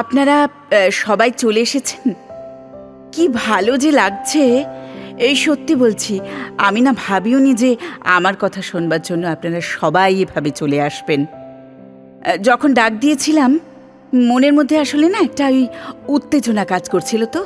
আপনারা সবাই চলে এসেছেন। কি ভালো যে লাগছে, এই সত্যি বলছি। আমি না ভাবিওনি যে আমার কথা শোনবার জন্য আপনারা সবাই এভাবে চলে আসবেন। যখন ডাক দিয়েছিলাম মনের মধ্যে আসলে না একটা ওই উত্তেজনা কাজ করছিল। তো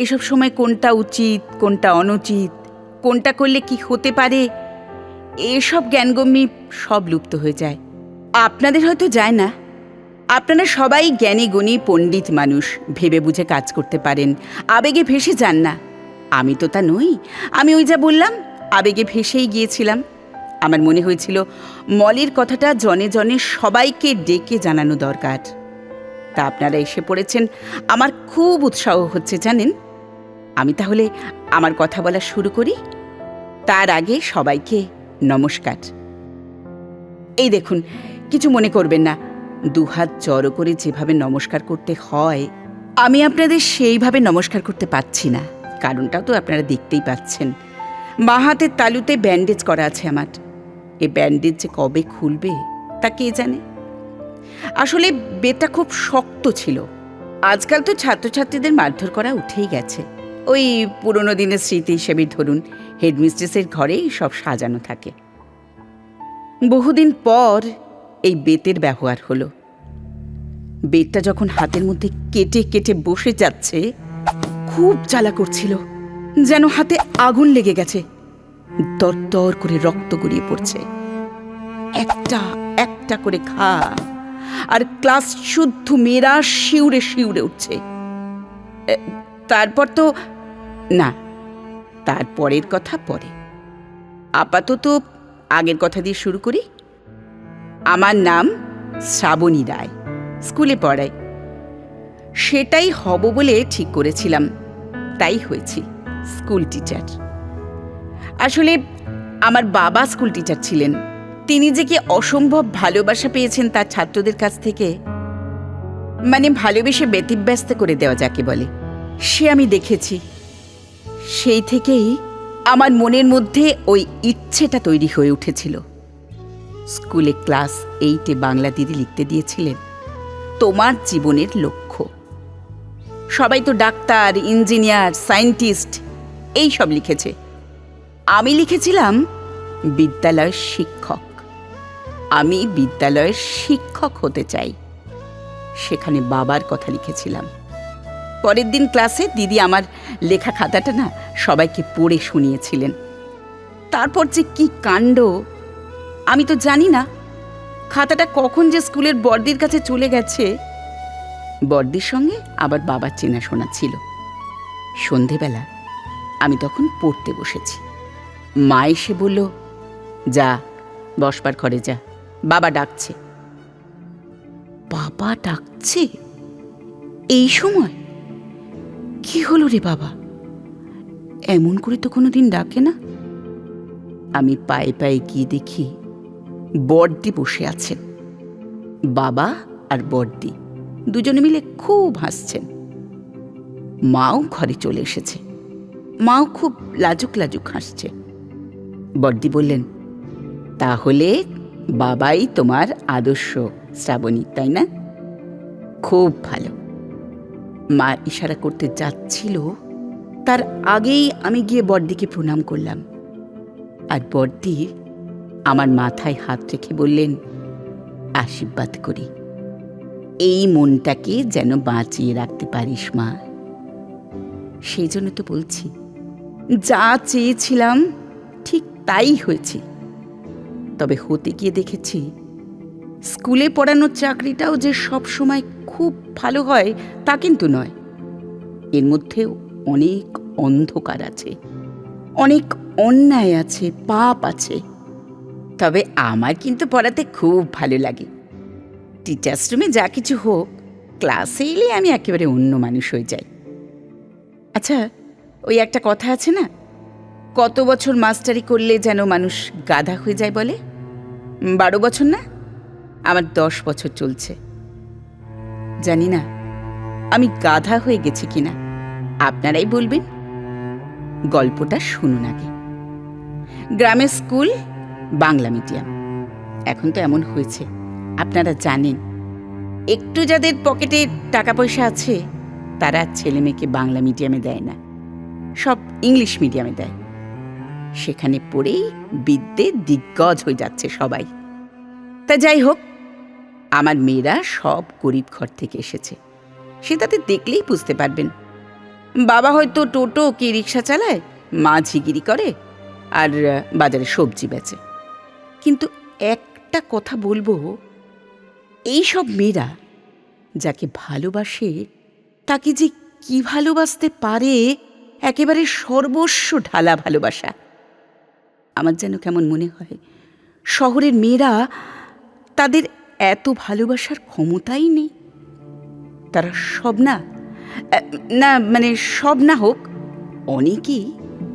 এসব সময় কোনটা উচিত কোনটা অনুচিত, কোনটা করলে কি হতে পারে, এসব জ্ঞানগম্যি সব লুপ্ত হয়ে যায়। আপনাদের হয়তো যায় না। আপনারা সবাই জ্ঞানী গুণী পণ্ডিত মানুষ, ভেবে বুঝে কাজ করতে পারেন, আবেগে ভেসে যান না। আমি তো তা নই। আমি ওই যা বললাম, আবেগে ভেসেই গিয়েছিলাম। আমার মনে হয়েছিল মলির কথাটা জনে জনে সবাইকে ডেকে জানানো দরকার। তা আপনারা এসে পড়েছেন, আমার খুব উৎসাহ হচ্ছে জানেন। আমি তাহলে আমার কথা বলা শুরু করি। তার আগে সবাইকে নমস্কার। এই দেখুন, কিছু মনে করবেন না, দুহাত জড়ো করে যেভাবে নমস্কার করতে হয় আমি আপনাদের সেইভাবে নমস্কার করতে পারছি না। কারণটাও তো আপনারা দেখতেই পাচ্ছেন। বাঁ হাতের তালুতে ব্যান্ডেজ করা আছে আমার। এই ব্যান্ডেজ যে কবে খুলবে তা কে জানে। আসলে বেটা খুব শক্ত ছিল। আজকাল তো ছাত্রছাত্রীদের মারধর করা উঠেই গেছে। ওই পুরনো দিনের স্মৃতি হিসেবে ধরুন, হেডমিস্ট্রেসের ঘরেই সব সাজানো থাকে। বহুদিন পর এই বেতের ব্যবহার হলো। বেতটা যখন হাতের মধ্যে কেটে কেটে বসে যাচ্ছে, খুব জ্বালা করছিল, যেন হাতে আগুন লেগে গেছে। দরদর করে রক্ত গড়িয়ে পড়ছে। একটা একটা করে ঘা, আর ক্লাস শুদ্ধ মেয়েরা শিউরে শিউরে উঠছে। তারপর তো না, তারপরের কথা পরে। আপাতত আগের কথা দিয়ে শুরু করি। আমার নাম শ্রাবণী রায়, স্কুলে পড়াই। সেটাই হব বলে ঠিক করেছিলাম, তাই হয়েছি স্কুল টিচার। আসলে আমার বাবা স্কুল টিচার ছিলেন। তিনি যে কি অসম্ভব ভালোবাসা পেয়েছেন তার ছাত্রদের কাছ থেকে, মানে ভালোবেসে ব্যতিব্যস্ত করে দেওয়া যাকে বলে, সে আমি দেখেছি। সেই থেকেই আমার মনের মধ্যে ওই ইচ্ছেটা তৈরি হয়ে উঠেছিল। স্কুলে ক্লাস 8-এ বাংলা দিদি লিখতে দিয়েছিলেন, তোমার জীবনের লক্ষ্য। সবাই তো ডাক্তার, ইঞ্জিনিয়ার, সায়েন্টিস্ট এই সব লিখেছে। আমি লিখেছিলাম বিদ্যালয়ের শিক্ষক। আমি বিদ্যালয়ের শিক্ষক হতে চাই। সেখানে বাবার কথা লিখেছিলাম। পরের দিন ক্লাসে দিদি আমার লেখা খাতাটা না সবাইকে পড়ে শুনিয়েছিলেন। তারপর যে কি কাণ্ড আমি তো জানি না। খাতাটা কখন যে স্কুলের বড়দির কাছে চলে গেছে। বড়দির সঙ্গে আবার বাবার চেনাশোনা ছিল। সন্ধেবেলা আমি তখন পড়তে বসেছি। মা এসে বলল, যা বসবার ঘরে যা, বাবা ডাকছে। বাবা ডাকছে এই সময়? কি হলো রে বাবা? এমন করে তো কোনোদিন ডাকে না। আমি পায়ে পায়ে গিয়ে দেখি বড়দি বসে আছেন। বাবা আর বড়দি দুজনে মিলে খুব হাসছেন। মাও ঘরে চলে এসেছে। মাও খুব লাজুক লাজুক হাসছে। বড়দি বললেন, তাহলে বাবাই তোমার আদর্শ শ্রাবণী, তাই না? খুব ভালো। মা ইশারা করতে যাচ্ছিল, তার আগেই আমি গিয়ে বড়দিকে প্রণাম করলাম। আর বড়দি আমার মাথায় হাত রেখে বললেন, আশীর্বাদ করি, এই মনটাকে যেন বাঁচিয়ে রাখতে পারিস মা। সেই জন্য তো বলছি, যা চেয়েছিলাম ঠিক তাই হয়েছে। তবে হতে গিয়ে দেখেছি স্কুলে পড়ানোর চাকরিটাও যে সব সময় খুব ভালো হয় তা কিন্তু নয়। এর মধ্যেও অনেক অন্ধকার আছে, অনেক অন্যায় আছে, পাপ আছে। তবে আমার কিন্তু পড়াতে খুব ভালো লাগে। টিচার্স রুমে যা কিছু হোক, ক্লাসে এলে আমি একেবারে অন্য মানুষ হয়ে যাই। আচ্ছা, ওই একটা কথা আছে না, কত বছর মাস্টারি করলে যেন মানুষ গাধা হয়ে যায় বলে? 12 বছর না, আমার 10 বছর চলছে। জানি না আমি গাধা হয়ে গেছি কিনা, আপনারাই বলবেন। গল্পটা শুনুন আগে। গ্রামের স্কুল, বাংলা মিডিয়াম। এখন তো এমন হয়েছে, আপনারা জানেন একটু যাদের পকেটে টাকা পয়সা আছে তারা ছেলে মেয়েকে বাংলা মিডিয়ামে দেয় না, সব ইংলিশ মিডিয়ামে দেয়। সেখানে পড়েই বিদ্যে দিগ্গজ হয়ে যাচ্ছে সবাই। তা যাই হোক, আমার মেয়েরা সব গরিব ঘর থেকে এসেছে, সে তাদের দেখলেই বুঝতে পারবেন। বাবা হয়তো টোটো কি রিক্সা চালায়, মা ঝিগিরি করে, আর বাজারে সবজি বেচে। কিন্তু একটা কথা বলবো, এই সব মেয়েরা যাকে ভালোবাসে তাকে যে কি ভালোবাসতে পারে, একেবারে সর্বস্ব ঢালা ভালোবাসা। আমার যেন কেমন মনে হয় শহরের মেয়েরা তাদের এত ভালোবাসার ক্ষমতাই নেই। তারা সব না মানে সব না হোক, অনেকেই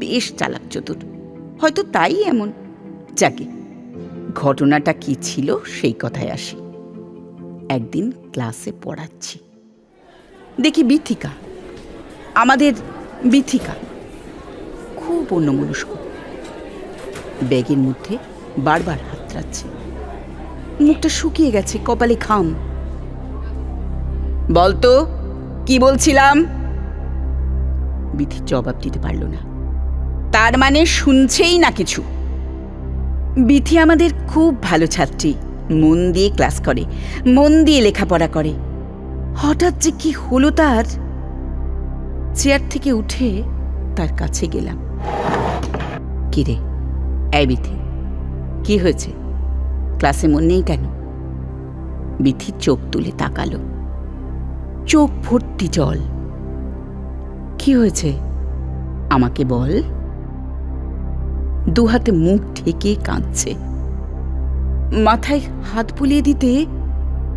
বেশ চালাক চতুর, হয়তো তাই এমন। যাকে ঘটনাটা কি ছিল সেই কথায় আসি। একদিন ক্লাসে পড়াচ্ছি, দেখি বিথিকা, আমাদের বিথিকা খুব অন্যমনস্ক, ব্যাগের মধ্যে বারবার হাতড়াচ্ছে, মুখটা শুকিয়ে গেছে, কপালে ঘাম। বলতো কি বলছিলাম? বিথি জবাব দিতে পারল না। তার মানে শুনছেই না কিছু। বিথি আমাদের খুব ভালো ছাত্রী, মন দিয়ে ক্লাস করে, মন দিয়ে লেখাপড়া করে। হঠাৎ যে কি হলো তার, চেয়ার থেকে উঠে তার কাছে গেলাম। কি রে, এই বিথি, কি হয়েছে? ক্লাসে মন নেই কেন? বিথি চোখ তুলে তাকালো, চোখ ভর্তি জল। কি হয়েছে আমাকে বল। দু হাতে মুখ ঢেকে কাঁদছে, মাথায় হাত বুলিয়ে দিতে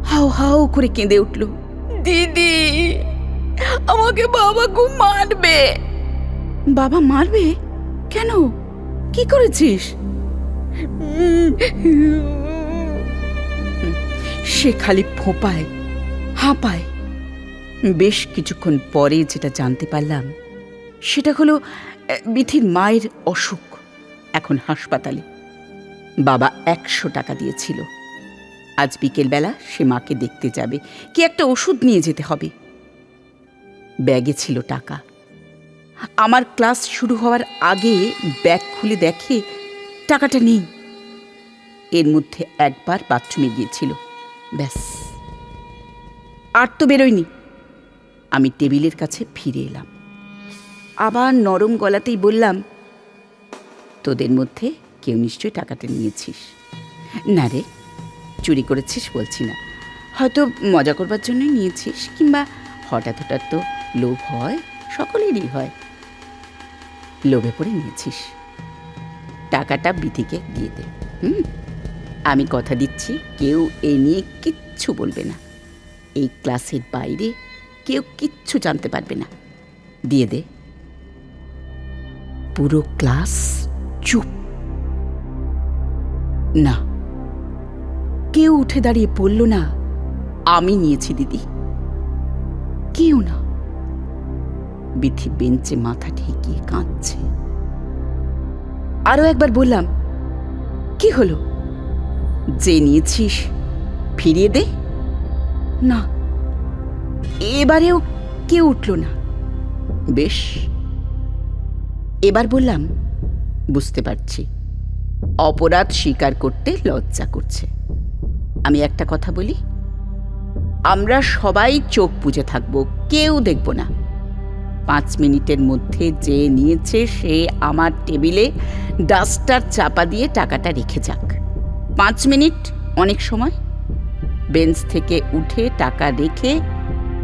হাও হাও করে কেঁদে উঠল। দিদি, আমাকে বাবা খুব মারবে। বাবা মারবে? কেন, কি করেছিস? সে খালি ফোঁপায়, হাঁপায়। বেশ কিছুক্ষণ পরে যেটা জানতে পারলাম সেটা হলো বিথির মায়ের অসুখ, এখন হাসপাতালে। বাবা 100 টাকা দিয়েছিল, আজ বিকেলবেলা সে মাকে দেখতে যাবে, কি একটা ওষুধ নিয়ে যেতে হবে। ব্যাগে ছিল টাকা। আমার ক্লাস শুরু হওয়ার আগে ব্যাগ খুলে দেখে টাকাটা নেই। এর মধ্যে একবার বাথরুমে গিয়েছিল, ব্যাস, আর তো বেরোয়নি। আমি টেবিলের কাছে ফিরে এলাম, আবার নরম গলাতেই বললাম, তোদের মধ্যে কেউ নিশ্চয়ই টাকাটা নিয়েছিস। না রে, চুরি করেছিস বলছি না, হয়তো মজা করবার জন্যই নিয়েছিস, কিংবা হঠাৎ হঠাৎ তো লোভ হয়, সকলেরই হয়, লোভে পড়ে নিয়েছিস। টাকাটা বিথিকে দিয়ে দে। আমি কথা দিচ্ছি কেউ এ নিয়ে কিচ্ছু বলবে না, এই ক্লাসের বাইরে কেউ কিচ্ছু জানতে পারবে না, দিয়ে দে। পুরো ক্লাস চুপ। না, কেউ উঠে দাঁড়িয়ে বলল না আমি নিয়েছি দিদি, কেউ না। বিথি বেঞ্চে মাথা ঠেকিয়ে কাঁদছে। আরো একবার বললাম, কি হলো, যে নিয়েছিস ফিরিয়ে দে। না, এবারেও কেউ উঠল না। বেশ, এবার বললাম, বুঝতে পারছি অপরাধ স্বীকার করতে লজ্জা করছে। আমি একটা কথা বলি, আমরা সবাই চোখ বুজে থাকবো, কেউ দেখব না। 5 মিনিটের মধ্যে যে নিয়েছে সে আমার টেবিলে ডাস্টার চাপা দিয়ে টাকাটা রেখে যাক। 5 মিনিট অনেক সময়। বেঞ্চ থেকে উঠে টাকা রেখে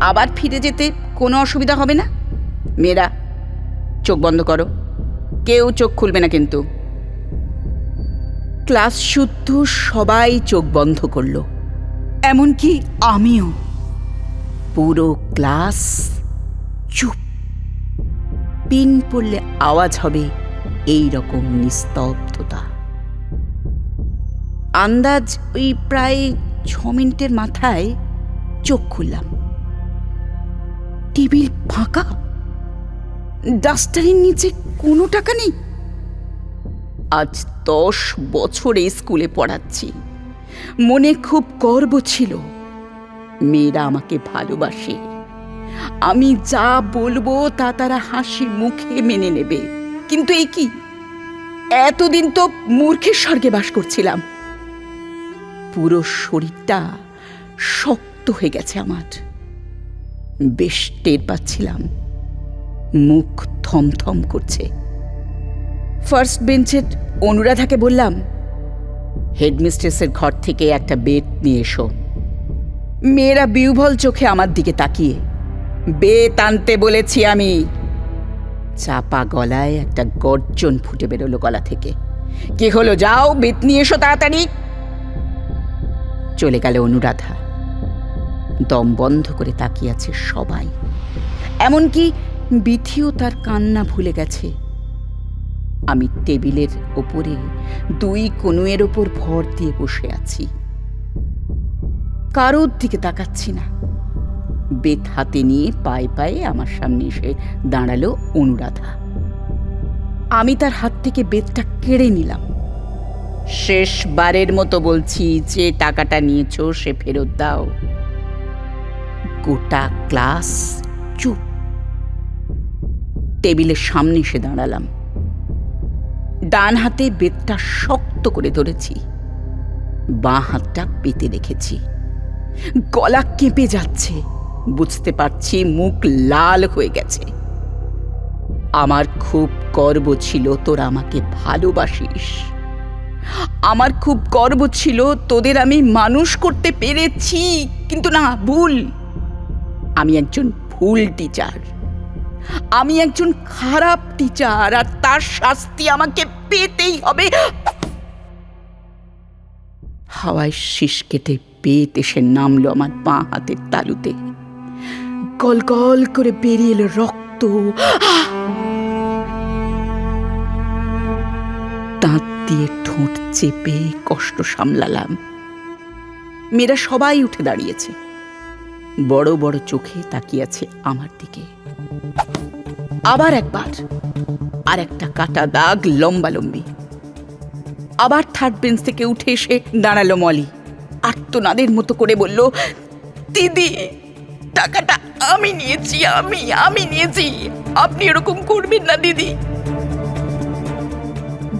আবার ফিরে যেতে কোনো অসুবিধা হবে না। মেয়েরা চোখ বন্ধ করো, কেউ চোখ খুলবে না কিন্তু। ক্লাস শুদ্ধ সবাই চোখ বন্ধ করল, এমনকি আমিও। পুরো ক্লাস চুপ। পিন পড়লে আওয়াজ হবে এই রকম নিস্তব্ধতা। আন্দাজ ওই প্রায় 6 মিনিটের মাথায় চোখ খুললাম, টেবিল ফাঁকা, ডাস্টারের নিচে কোনো টাকা নেই। আজ 10 বছর এই স্কুলে পড়াচ্ছি, মনে খুব গর্ব ছিল, মেয়েরা আমাকে ভালোবাসে, আমি যা বলবো তা তারা হাসি মুখে মেনে নেবে। কিন্তু এই কি, এতদিন তো মূর্খের স্বর্গে বাস করছিলাম। পুরো শরীরটা শক্ত হয়ে গেছে আমার। বেশ টের পাচ্ছিলাম, মুখ থমথম করছে। ফার্স্ট বেঞ্চের অনুরাধাকে বললাম, হেডমিস্ট্রেসের ঘর থেকে একটা বেত নিয়ে এসো। মেয়েরা বিহ্বল চোখে আমার দিকে তাকিয়ে, বেত আনতে বলেছি আমি। চাপা গলায় একটা গর্জন ফুটে বেরোলো গলা থেকে, কি হলো, যাও বেত নিয়ে এসো তাড়াতাড়ি। চলে গেল অনুরাধা। দম বন্ধ করে তাকিয়ে আছে সবাই, এমনকি বিথিও তার কান্না ভুলে গেছে। আমি টেবিলের ওপরে 2 কনুয়ের ওপর ভর দিয়ে বসে আছি, কারোর দিকে তাকাচ্ছি না। বেত হাতে নিয়ে পায়ে পায়ে আমার সামনে এসে দাঁড়ালো অনুরাধা। আমি তার হাত থেকে বেতটা কেড়ে নিলাম। শেষবারের মতো বলছি, যে টাকাটা নিয়েছো সে ফেরত দাও। গোটা ক্লাস চুপ। টেবিলের সামনে এসে দাঁড়ালাম, ডান হাতে বেতটা শক্ত করে ধরেছি, বাঁ হাতটা পেতে রেখেছি। গলা কেঁপে যাচ্ছে, বুঝতে পারছি মুখ লাল হয়ে গেছে। আমার খুব গর্ব ছিল তোরা আমাকে ভালোবাসিস, আমার খুব গর্ব ছিল তোদের আমি মানুষ করতে পেরেছি। কিন্তু না, ভুল। আমি একজন ভুল টিচার, আমি একজন খারাপ টিচার, আর তার শাস্তি আমাকে পেতেই হবে। হাওয়ায় শীষ কেটে বেত এসে নামলো আমার বাঁ হাতের তালুতে। গল গল করে বেরিয়ে এলো রক্ত। দাঁত দিয়ে ঠোঁট চেপে কষ্ট সামলালাম। মেয়েরা সবাই উঠে দাঁড়িয়েছে, বড় বড় চোখে তাকিয়ে আছে আমার দিকে। আবার একবার, আর একটা কাটা দাগ লম্বালম্বি। আবার থার্ড বেঞ্চ থেকে উঠে এসে দাঁড়ালো মলি, আর্তনাদের মতো করে বলল, দিদি টাকাটা আমি নিয়েছি, আমি নিয়েছি, আপনি এরকম করবেন না দিদি।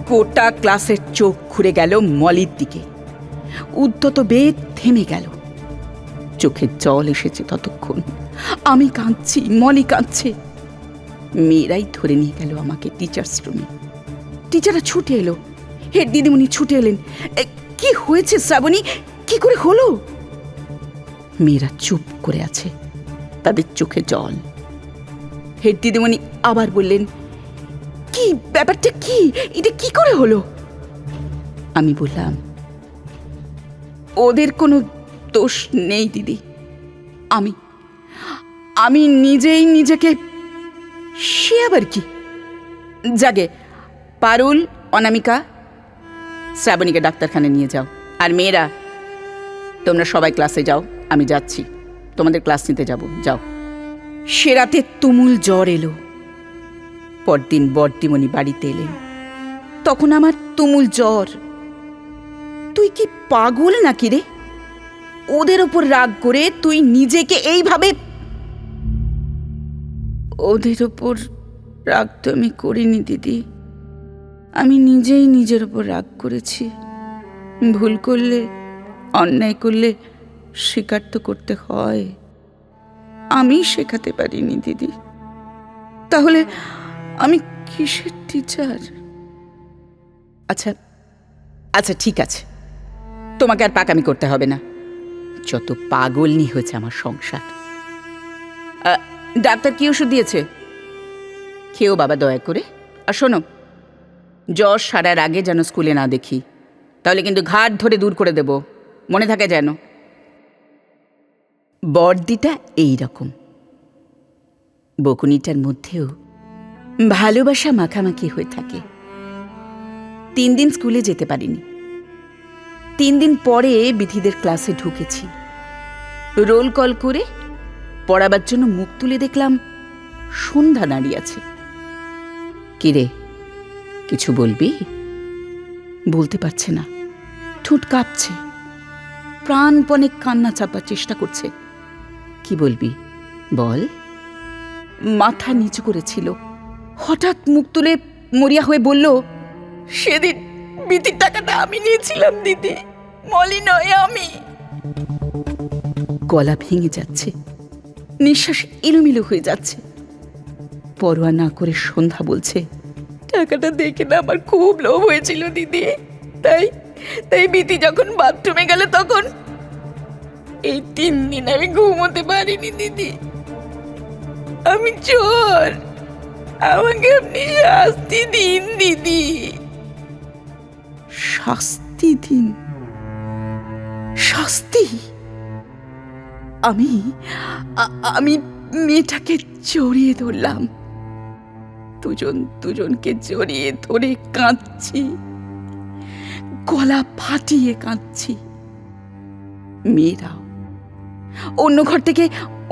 গোটা ক্লাসের চোখ ঘুরে গেল মলির দিকে। উদ্ধত বেত থেমে গেল, চোখে জল এসেছে ততক্ষণ। আমি কাঁদছি, মলি কাঁদছে। মেয়েরাই ধরে নিয়ে গেল আমাকে টিচার্স রুমে। টিচাররা ছুটে এলো, হেড দিদিমণি ছুটে এলেন। কি হয়েছে শ্রাবণী, কি করে হলো? মেয়েরা চুপ করে আছে, তাদের চোখে জল। হেড দিদিমণি আবার বললেন, কি ব্যাপারটা, কি এটা কি করে হলো? আমি বললাম, ওদের কোনো দোষ নেই দিদি, আমি নিজেই নিজেকে। সে আবার কি? জাগে, পারুল, অনামিকা, শ্রাবণীকে ডাক্তারখানে নিয়ে যাও। আর মেয়েরা, তোমরা সবাই ক্লাসে যাও, আমি যাচ্ছি, তোমাদের ক্লাস নিতে যাব, যাও। সে রাতে তুমুল জ্বর এলো। পরদিন বড়দিমণি বাড়িতে এলেন, তখন আমার তুমুল জ্বর। তুই কি পাগল নাকি রে? ওদের ওপর রাগ করে তুই নিজেকে এইভাবে। ওদের ওপর রাগ তো আমি করিনি দিদি, আমি নিজেই নিজের ওপর রাগ করেছি। ভুল করলে, অন্যায় করলে স্বীকার তো করতে হয়। আমি শেখাতে পারিনি দিদি, তাহলে আমি কিসের টিচার? আচ্ছা আচ্ছা, ঠিক আছে, তোমাকে আর পাকামি করতে হবে না। যত পাগলনি হয়েছে আমার সংসার। ডাক্তার কি ওষুধ দিয়েছে? খেও বাবা দয়া করে। আর শোনো, জ্বর সারার আগে যেন স্কুলে না দেখি, তাহলে কিন্তু ঘাট ধরে দূর করে দেব, মনে থাকে যেন। বর্দিটা এই রকম, বকুনিটার মধ্যেও ভালোবাসা মাখামাখি হয়ে থাকে। 3 দিন স্কুলে যেতে পারিনি। 3 দিন পরে বিথিদের ক্লাসে ঢুকেছি। রোল কল করে পড়াবার জন্য মুখ তুলে দেখলাম সন্ধ্যা দাঁড়িয়ে আছে। কিরে, কিছু বলবি? বলতে পারছে না, ঠোঁট কাঁপছে, প্রাণপণে কান্না চাপার চেষ্টা করছে। কি বলবি বল। মাথা নিচু করেছিল, হঠাৎ মুখ তুলে মরিয়া হয়ে বলল, সেদিন বিতির টাকাটা আমি নিয়েছিলাম দিদি, মলি নয় আমি। গলা ভেঙে যাচ্ছে, নিঃশ্বাস এলোমেলো হয়ে যাচ্ছে। পরোয়া না করে সন্ধ্যা বলছে, টাকাটা দেখে না আমার খুব লোভ হয়েছিল দিদি, তাই তাই বিতি যখন বাথরুমে গেল তখন এই 3 দিন আমি ঘুমোতে পারিনি দিদি। আমি চোর, আমাকে আপনি শাস্তি দিন দিদি। শাস্তি দিন? শাস্তি? আমি মেয়েটাকে জড়িয়ে ধরলাম, দুজনকে জড়িয়ে ধরে কাঁদছি, গলা ফাটিয়ে কাঁদছি। মেয়েরাও, অন্য ঘর থেকে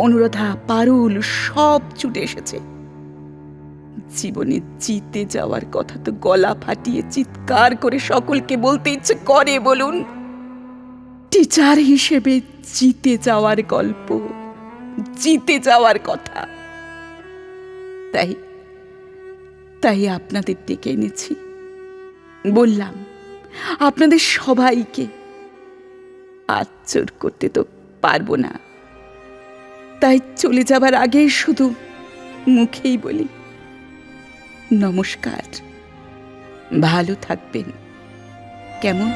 অনুরাধা, পারুল সব ছুটে এসেছে। জীবনে জিতে যাওয়ার কথা তো গলা ফাটিয়ে চিৎকার করে সকলকে বলতে ইচ্ছে করে বলুন। টিচার হিসেবে জিতে যাওয়ার গল্প, জিতে যাওয়ার কথা। তাই আপনাদের ডেকে এনেছি। বললাম আপনাদের সবাইকে আচ্চর করতে তো পারবো না, তাই চলে যাবার আগে শুধু মুখেই বলি, নমস্কার, ভালো থাকবেন। কেমন?